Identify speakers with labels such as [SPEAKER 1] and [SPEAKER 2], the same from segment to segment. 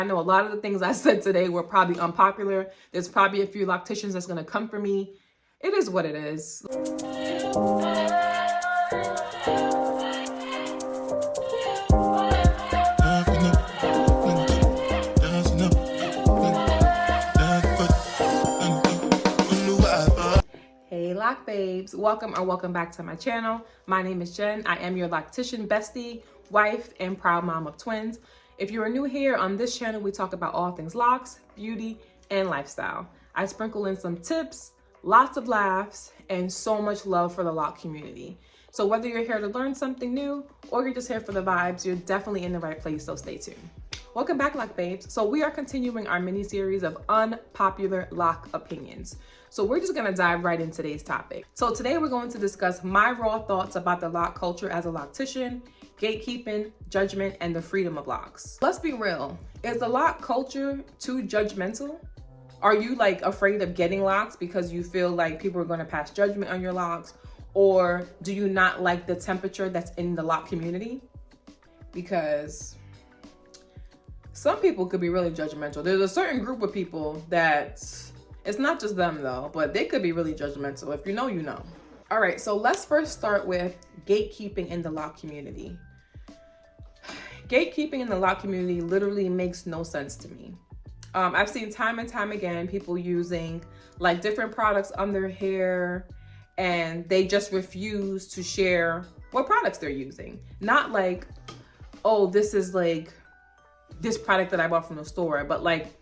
[SPEAKER 1] I know a lot of the things I said today were probably unpopular. There's probably a few locticians that's gonna come for me. It is what it is. Hey Loc Babes, welcome back to my channel. My name is Jen. I am your loctician bestie, wife, and proud mom of twins. If you are new here on this channel, we talk about all things locks, beauty, and lifestyle. I sprinkle in some tips, lots of laughs, and so much love for the lock community. So whether you're here to learn something new or you're just here for the vibes, you're definitely in the right place, so stay tuned. Welcome back, Loc Babes. So we are continuing our mini-series of unpopular lock opinions. So we're just gonna dive right into today's topic. So today we're going to discuss my raw thoughts about the lock culture as a loctician, gatekeeping, judgment, and the freedom of locks. Let's be real. Is the lock culture too judgmental? Are you like afraid of getting locks because you feel like people are gonna pass judgment on your locks? Or do you not like the temperature that's in the lock community? Because some people could be really judgmental. There's a certain group of people that, it's not just them though, but they could be really judgmental. If you know, you know. All right, so let's first start with gatekeeping in the lock community. Gatekeeping in the lock community literally makes no sense to me. I've seen time and time again people using like different products on their hair and they just refuse to share what products they're using. Not like, oh, this is like this product that I bought from the store, but like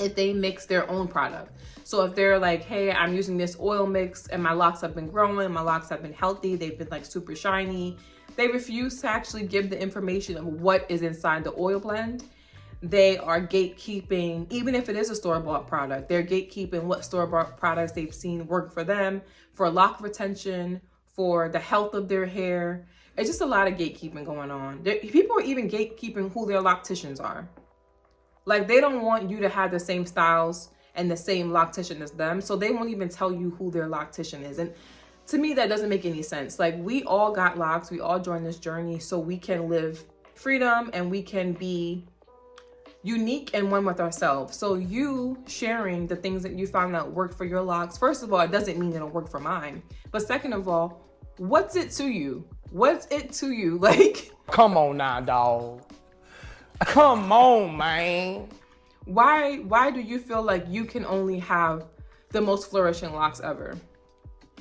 [SPEAKER 1] if they mix their own product. So if they're like, hey, I'm using this oil mix and my locks have been growing, my locks have been healthy, they've been like super shiny, they refuse to actually give the information of what is inside the oil blend. They are gatekeeping, even if it is a store-bought product, they're gatekeeping what store-bought products they've seen work for them, for lock retention, for the health of their hair. It's just a lot of gatekeeping going on. People are even gatekeeping who their locticians are. Like they don't want you to have the same styles and the same loctician as them, so they won't even tell you who their loctician is. And to me, that doesn't make any sense. Like we all got locks, we all joined this journey so we can live freedom and we can be unique and one with ourselves. So you sharing the things that you found out work for your locks, first of all, it doesn't mean it'll work for mine. But second of all, what's it to you? What's it to you? Like,
[SPEAKER 2] come on now, dog. Come on, man.
[SPEAKER 1] Why do you feel like you can only have the most flourishing locks ever?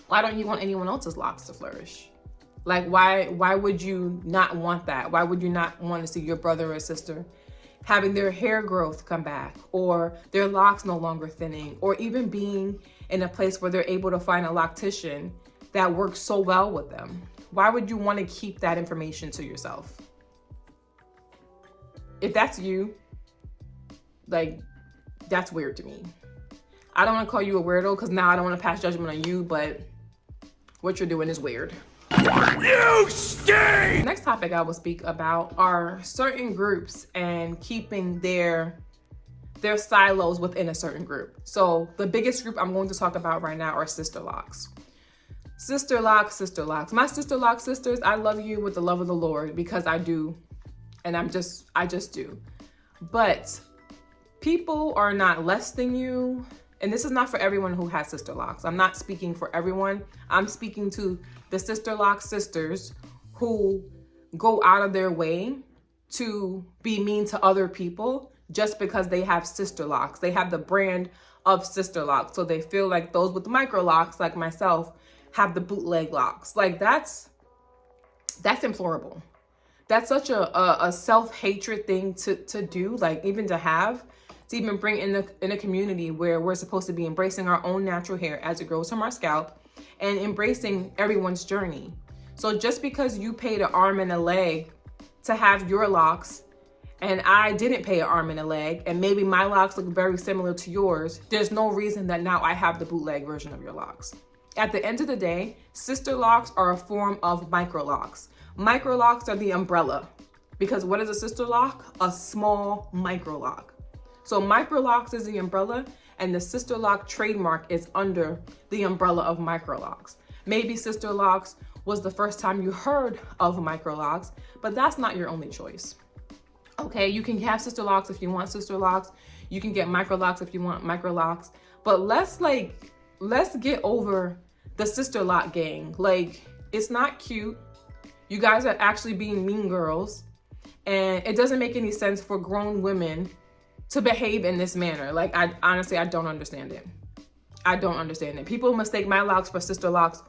[SPEAKER 1] Why don't you want anyone else's locks to flourish? Like, why would you not want that? Why would you not want to see your brother or sister having their hair growth come back, or their locks no longer thinning, or even being in a place where they're able to find a loctician that works so well with them? Why would you want to keep that information to yourself? If that's you, like, that's weird to me. I don't want to call you a weirdo because now I don't want to pass judgment on you, but what you're doing is weird.
[SPEAKER 2] You stink!
[SPEAKER 1] Next topic I will speak about are certain groups and keeping their silos within a certain group. So the biggest group I'm going to talk about right now are sister locks. Sister locks, sister locks. My sister lock sisters, I love you with the love of the Lord because I do. And I just do. But people are not less than you. And this is not for everyone who has sister locks. I'm not speaking for everyone. I'm speaking to the sister lock sisters who go out of their way to be mean to other people just because they have sister locks. They have the brand of sister locks. So they feel like those with micro locks, like myself, have the bootleg locks. Like that's implorable. That's such a self-hatred thing to do, like even to have. To even bring in a community where we're supposed to be embracing our own natural hair as it grows from our scalp and embracing everyone's journey. So just because you paid an arm and a leg to have your locks and I didn't pay an arm and a leg and maybe my locks look very similar to yours, there's no reason that now I have the bootleg version of your locks. At the end of the day, sister locks are a form of micro locks. Micro locks are the umbrella because what is a sister lock? A small micro lock. So micro locks is the umbrella and the sister lock trademark is under the umbrella of micro locks. Maybe sister locks was the first time you heard of micro locks, but that's not your only choice. Okay, you can have sister locks if you want sister locks. You can get micro locks if you want micro locks. But let's get over the sister lock gang. Like, it's not cute. You guys are actually being mean girls. And it doesn't make any sense for grown women to behave in this manner. Like, I honestly don't understand it. I don't understand it. People mistake my locks for sister locks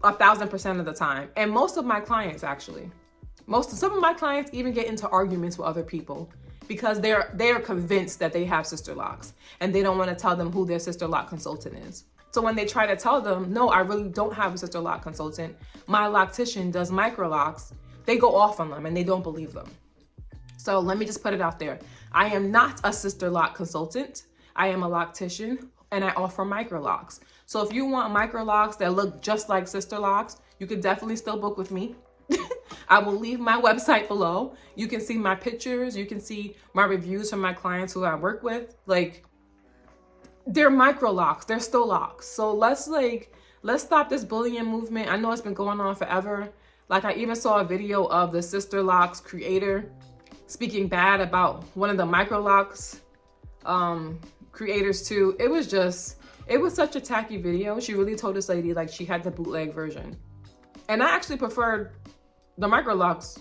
[SPEAKER 1] 1,000% of the time. And most of my clients, actually. Some of my clients even get into arguments with other people because they're convinced that they have sister locks and they don't want to tell them who their sister lock consultant is. So when they try to tell them, no, I really don't have a sister lock consultant, my loctician does micro locks, they go off on them and they don't believe them. So let me just put it out there. I am not a sister lock consultant. I am a loctician and I offer micro locks. So if you want micro locks that look just like sister locks, you could definitely still book with me. I will leave my website below. You can see my pictures. You can see my reviews from my clients who I work with. Like, they're micro locks. They're still locks. So let's stop this bullying movement. I know it's been going on forever. Like, I even saw a video of the sister locks creator speaking bad about one of the micro locks creators too. It was such a tacky video. She really told this lady like she had the bootleg version. And I actually preferred the micro locks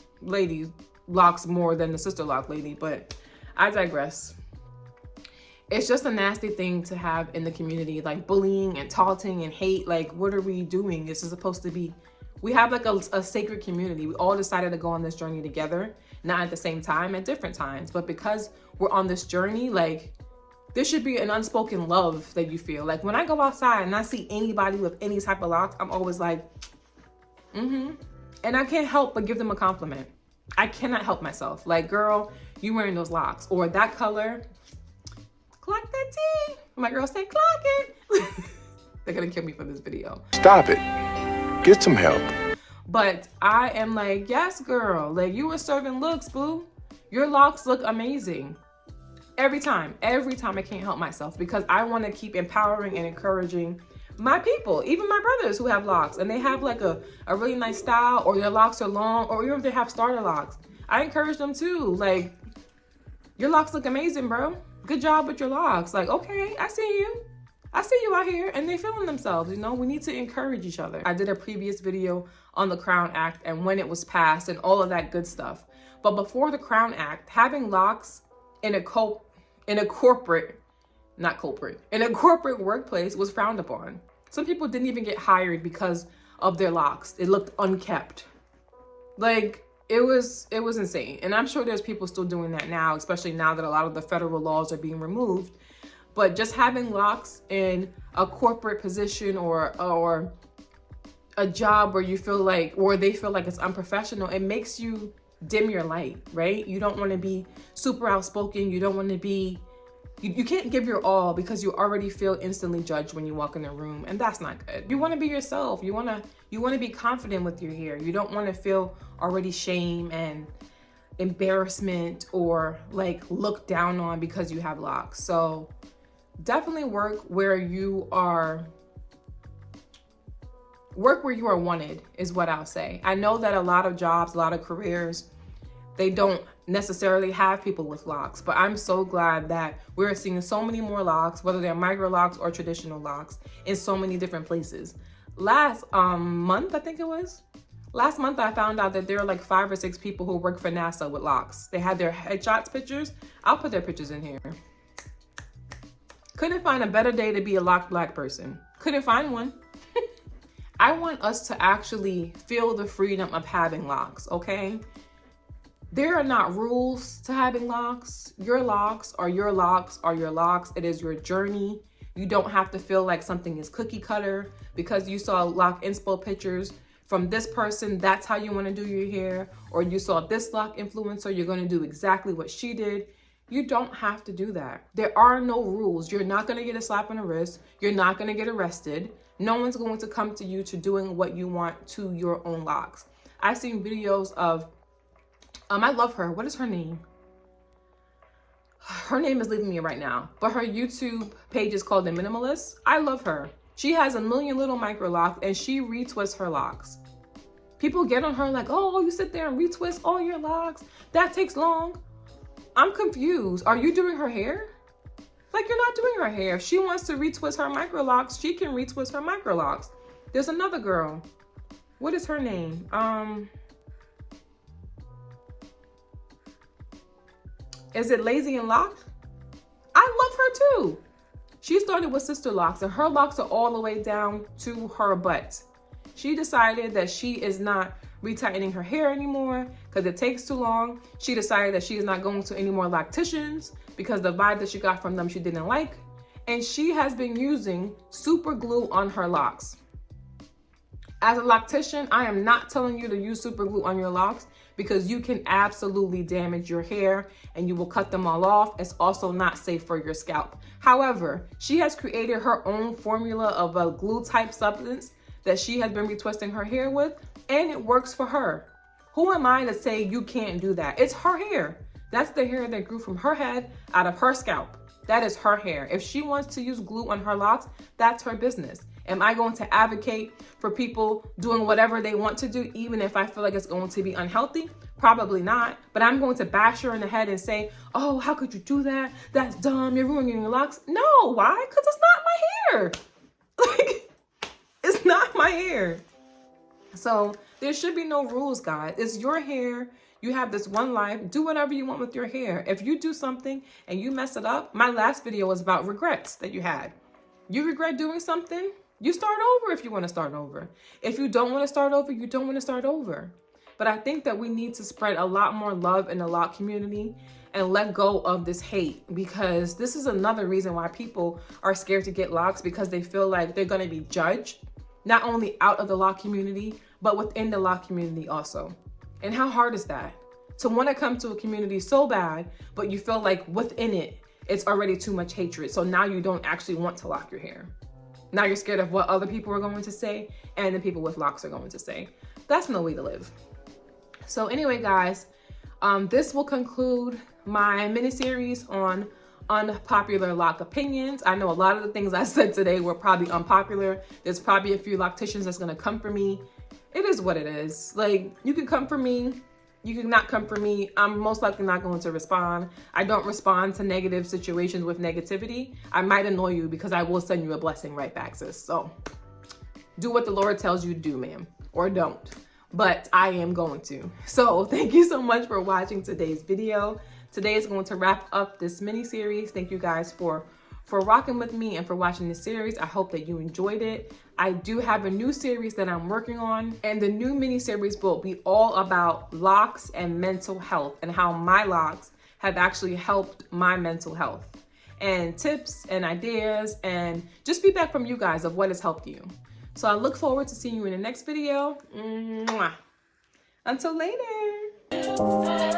[SPEAKER 1] locks more than the sister lock lady, but I digress. It's just a nasty thing to have in the community, like bullying and taunting and hate. Like, what are we doing? This is supposed to be, we have like a sacred community. We all decided to go on this journey together, not at the same time, at different times. But because we're on this journey, like, there should be an unspoken love that you feel. Like, when I go outside and I see anybody with any type of locks, I'm always like, and I can't help but give them a compliment. I cannot help myself. Like, girl, you wearing those locks or that color, clock that T. My girls say, clock it. They're gonna kill me for this video.
[SPEAKER 3] Stop it. Get some help.
[SPEAKER 1] But I am like, yes, girl. Like, you were serving looks, boo. Your locks look amazing. Every time I can't help myself because I want to keep empowering and encouraging my people, even my brothers who have locks and they have like a really nice style, or their locks are long, or even if they have starter locks. I encourage them too. Like, your locks look amazing, bro. Good job with your locks. Like, okay, I see you out here, and they feeling themselves. You know, we need to encourage each other. I did a previous video on the Crown Act and when it was passed and all of that good stuff. But before the Crown Act, having locks in a corporate workplace was frowned upon. Some people didn't even get hired because of their locks. It looked unkept. Like, it was insane. And I'm sure there's people still doing that now, especially now that a lot of the federal laws are being removed. But just having locks in a corporate position or a job where you feel like, or they feel like it's unprofessional, it makes you dim your light, right? You don't want to be super outspoken. You don't want to be, you can't give your all because you already feel instantly judged when you walk in the room, and that's not good. You want to be yourself. You want to be confident with your hair. You don't want to feel already shame and embarrassment or like looked down on because you have locks. So definitely work where you are wanted is what I'll say. I know that a lot of jobs, a lot of careers, they don't necessarily have people with locks, but I'm so glad that we're seeing so many more locks, whether they're micro locks or traditional locks, in so many different places. Last month, I found out that there are like 5 or 6 people who work for NASA with locks. They had their headshots pictures. I'll put their pictures in here. Couldn't find a better day to be a locked black person. Couldn't find one. I want us to actually feel the freedom of having locks, okay? There are not rules to having locks. Your locks are your locks are your locks. It is your journey. You don't have to feel like something is cookie cutter because you saw lock inspo pictures from this person. That's how you want to do your hair. Or you saw this lock influencer. You're going to do exactly what she did. You don't have to do that. There are no rules. You're not going to get a slap on the wrist. You're not going to get arrested. No one's going to come to you to doing what you want to your own locks. I've seen videos of, I love her. What is her name? Her name is leaving me right now, but her YouTube page is called The Minimalist. I love her. She has a million little micro locks and she retwists her locks. People get on her like, oh, you sit there and retwist all your locks. That takes long. I'm confused. Are you doing her hair? Like, you're not doing her hair. If she wants to retwist her micro locks, she can retwist her micro locks. There's another girl. What is her name? Is it Lazy and Locked? I love her too. She started with sister locks, and her locks are all the way down to her butt. She decided that she is not retightening her hair anymore because it takes too long. She decided that she is not going to any more locticians because the vibe that she got from them she didn't like. And she has been using super glue on her locks. As a loctician, I am not telling you to use super glue on your locks because you can absolutely damage your hair and you will cut them all off. It's also not safe for your scalp. However, she has created her own formula of a glue type substance that she has been retwisting her hair with, and it works for her. Who am I to say you can't do that? It's her hair. That's the hair that grew from her head out of her scalp. That is her hair. If she wants to use glue on her locks, that's her business. Am I going to advocate for people doing whatever they want to do, even if I feel like it's going to be unhealthy? Probably not. But I'm going to bash her in the head and say, oh, how could you do that? That's dumb. You're ruining your locks. No, why? Because it's not my hair. Like, it's not my hair. So there should be no rules, guys. It's your hair. You have this one life. Do whatever you want with your hair. If you do something and you mess it up, my last video was about regrets that you had. You regret doing something? You start over if you want to start over. If you don't want to start over, you don't want to start over. But I think that we need to spread a lot more love in the lock community and let go of this hate, because this is another reason why people are scared to get locks, because they feel like they're going to be judged, not only out of the lock community, but within the lock community also. And how hard is that? To want to come to a community so bad, but you feel like within it, it's already too much hatred. So now you don't actually want to lock your hair. Now you're scared of what other people are going to say and the people with locks are going to say. That's no way to live. So anyway, guys, this will conclude my mini-series on unpopular lock opinions. I know a lot of the things I said today were probably unpopular. There's probably a few locticians that's gonna come for me. It is what it is. Like, you can come for me, you can not come for me. I'm most likely not going to respond. I don't respond to negative situations with negativity. I might annoy you because I will send you a blessing right back, sis. So do what the Lord tells you to do, ma'am, or don't. But I am going to. So thank you so much for watching today's video. Today is going to wrap up this mini series. Thank you guys for rocking with me and for watching this series. I hope that you enjoyed it. I do have a new series that I'm working on, and the new mini series will be all about locks and mental health and how my locks have actually helped my mental health, and tips and ideas and just feedback from you guys of what has helped you. So I look forward to seeing you in the next video. Mwah. Until later.